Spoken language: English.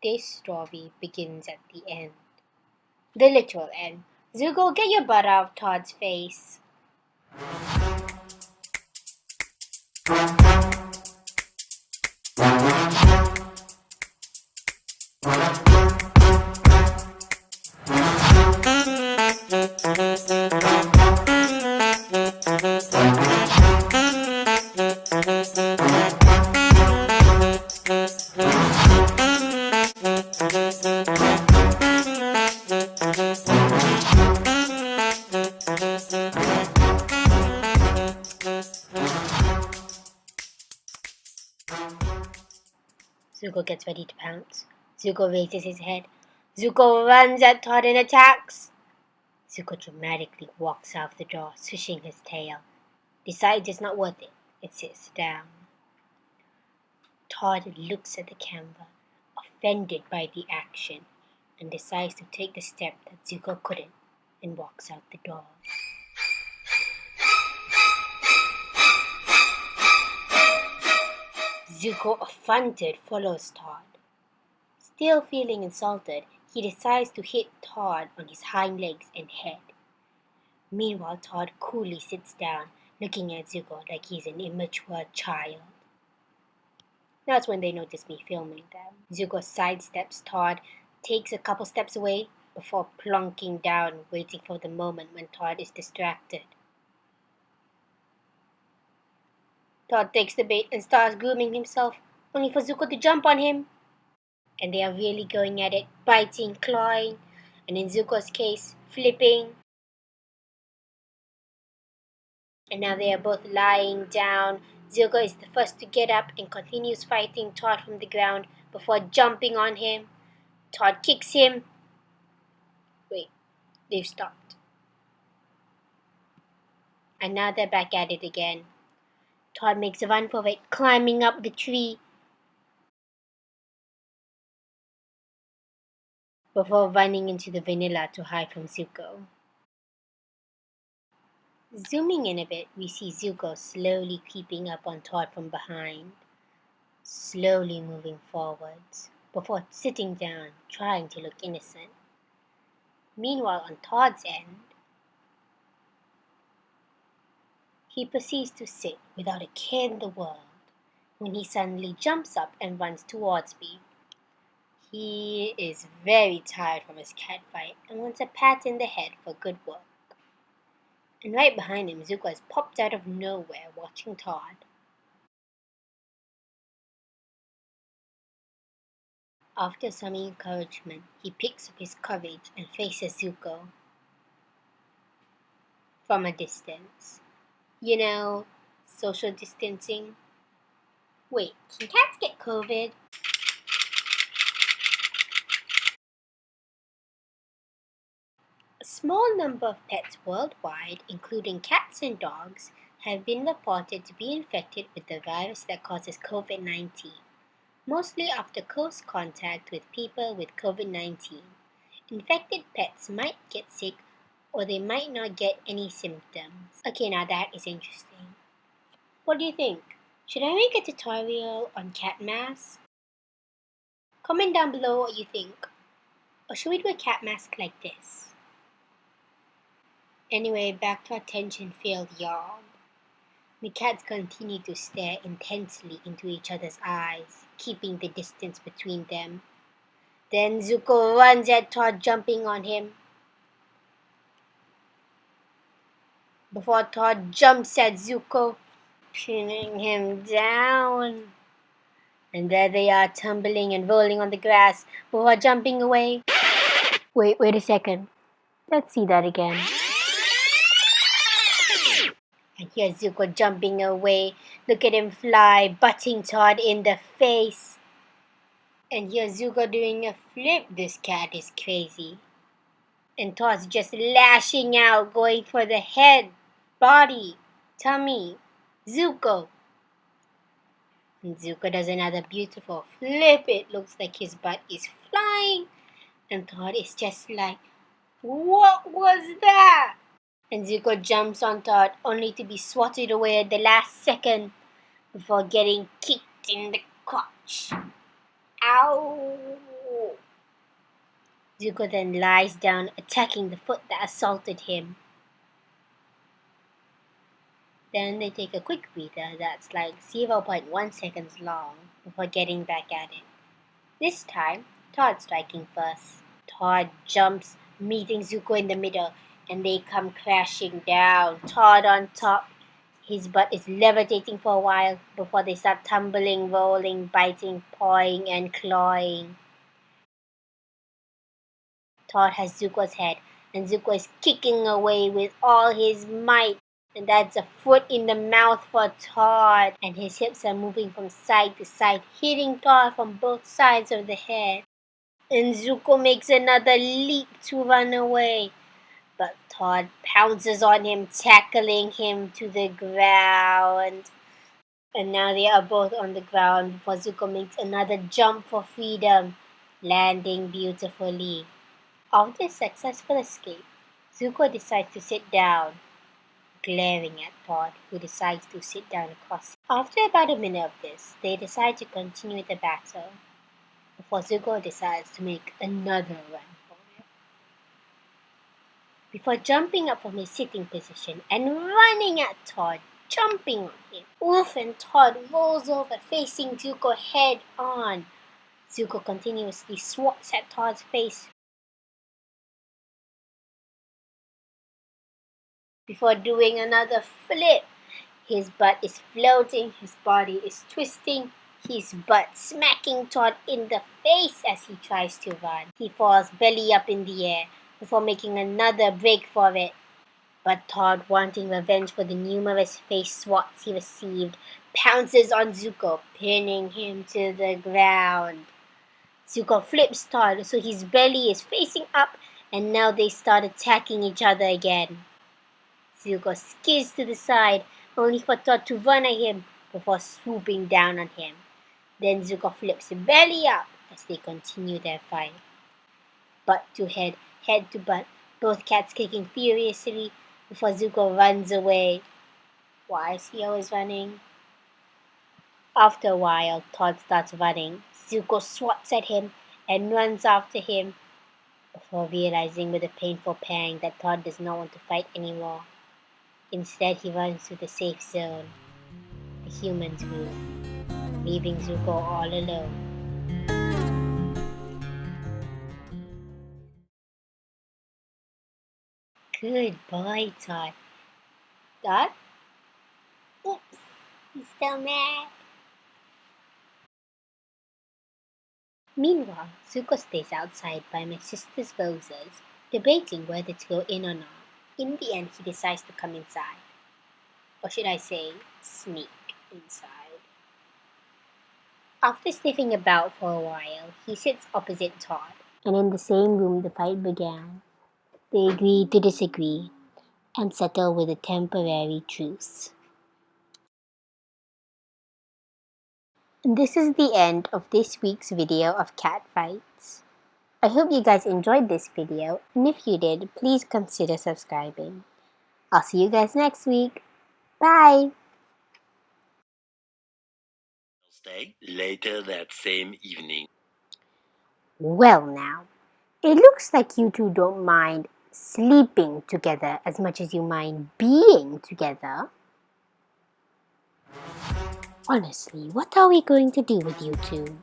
This story begins at the end. The literal end. ZUKO, get your butt out of Todd's face. ZUKO gets ready to pounce. ZUKO raises his head. ZUKO runs at Todd and attacks. ZUKO dramatically walks out the door, swishing his tail. Decides it's not worth it. It sits down. Todd looks at the camera, offended by the action, and decides to take the step that ZUKO couldn't, and walks out the door. ZUKO, affronted, follows Todd. Still feeling insulted, he decides to hit Todd on his hind legs and head. Meanwhile, Todd coolly sits down, looking at ZUKO like he's an immature child. That's when they notice me filming them. ZUKO sidesteps Todd, takes a couple steps away before plunking down, waiting for the moment when Todd is distracted. Todd takes the bait and starts grooming himself, only for ZUKO to jump on him. And they are really going at it, biting, clawing, and in ZUKO's case, flipping. And now they are both lying down. ZUKO is the first to get up and continues fighting Todd from the ground before jumping on him. Todd kicks him. Wait, they've stopped. And now they're back at it again. Todd makes a run for it, climbing up the tree, before running into the vanilla to hide from ZUKO. Zooming in a bit, we see ZUKO slowly creeping up on Todd from behind, slowly moving forwards, before sitting down, trying to look innocent. Meanwhile, on Todd's end, he proceeds to sit without a care in the world when he suddenly jumps up and runs towards me. He is very tired from his cat fight and wants a pat in the head for good work. And right behind him, ZUKO has popped out of nowhere watching Todd. After some encouragement, he picks up his courage and faces ZUKO from a distance. You know, social distancing. Wait, can cats get COVID? A small number of pets worldwide, including cats and dogs, have been reported to be infected with the virus that causes COVID-19, mostly after close contact with people with COVID-19. Infected pets might get sick or they might not get any symptoms. Okay, now that is interesting. What do you think? Should I make a tutorial on cat masks? Comment down below what you think. Or should we do a cat mask like this? Anyway, back to our tension-filled yarn. The cats continue to stare intensely into each other's eyes, keeping the distance between them. Then ZUKO runs at Todd, jumping on him, before Todd jumps at ZUKO, pinning him down. And there they are, tumbling and rolling on the grass before jumping away. Wait a second. Let's see that again. And here's ZUKO jumping away. Look at him fly, butting Todd in the face. And here's ZUKO doing a flip. This cat is crazy. And Todd's just lashing out, going for the head, body, tummy. ZUKO. And ZUKO does another beautiful flip. It looks like his butt is flying. And Todd is just like, what was that? And ZUKO jumps on Todd, only to be swatted away at the last second before getting kicked in the crotch. Ow! Zuko then lies down, attacking the foot that assaulted him. Then they take a quick breather that's like 0.1 seconds long before getting back at it. This time, Todd striking first. Todd jumps, meeting Zuko in the middle, and they come crashing down. Todd on top. His butt is levitating for a while before they start tumbling, rolling, biting, pawing, and clawing. Todd has Zuko's head, and Zuko is kicking away with all his might. And that's a foot in the mouth for Todd. And his hips are moving from side to side, hitting Todd from both sides of the head. And Zuko makes another leap to run away. But Todd pounces on him, tackling him to the ground. And now they are both on the ground before Zuko makes another jump for freedom, landing beautifully. After a successful escape, Zuko decides to sit down, glaring at Todd, who decides to sit down across. After about a minute of this, they decide to continue the battle, before Zuko decides to make another run for it. Before jumping up from his sitting position and running at Todd, jumping on him, Wolf and Todd rolls over, facing Zuko head on. Zuko continuously swats at Todd's face before doing another flip. His butt is floating, his body is twisting, his butt smacking Todd in the face as he tries to run. He falls belly up in the air before making another break for it. But Todd, wanting revenge for the numerous face swats he received, pounces on Zuko, pinning him to the ground. Zuko flips Todd so his belly is facing up, and now they start attacking each other again. Zuko skids to the side, only for Todd to run at him before swooping down on him. Then Zuko flips belly up as they continue their fight. Butt to head to butt, both cats kicking furiously before Zuko runs away. Why is he always running? After a while, Todd starts running. Zuko swats at him and runs after him before realizing with a painful pang that Todd does not want to fight anymore. Instead, he runs to the safe zone, the humans' room, leaving Zuko all alone. Good boy, Todd. Todd? Oops, he's still mad. Meanwhile, Zuko stays outside by my sister's roses, debating whether to go in or not. In the end, he decides to come inside. Or should I say, sneak inside. After sniffing about for a while, he sits opposite Todd. And in the same room the fight began. They agree to disagree and settle with a temporary truce. And this is the end of this week's video of cat fights. I hope you guys enjoyed this video, and if you did, please consider subscribing. I'll see you guys next week. Bye! Later that same evening. Well now, it looks like you two don't mind sleeping together as much as you mind being together. Honestly, what are we going to do with you two?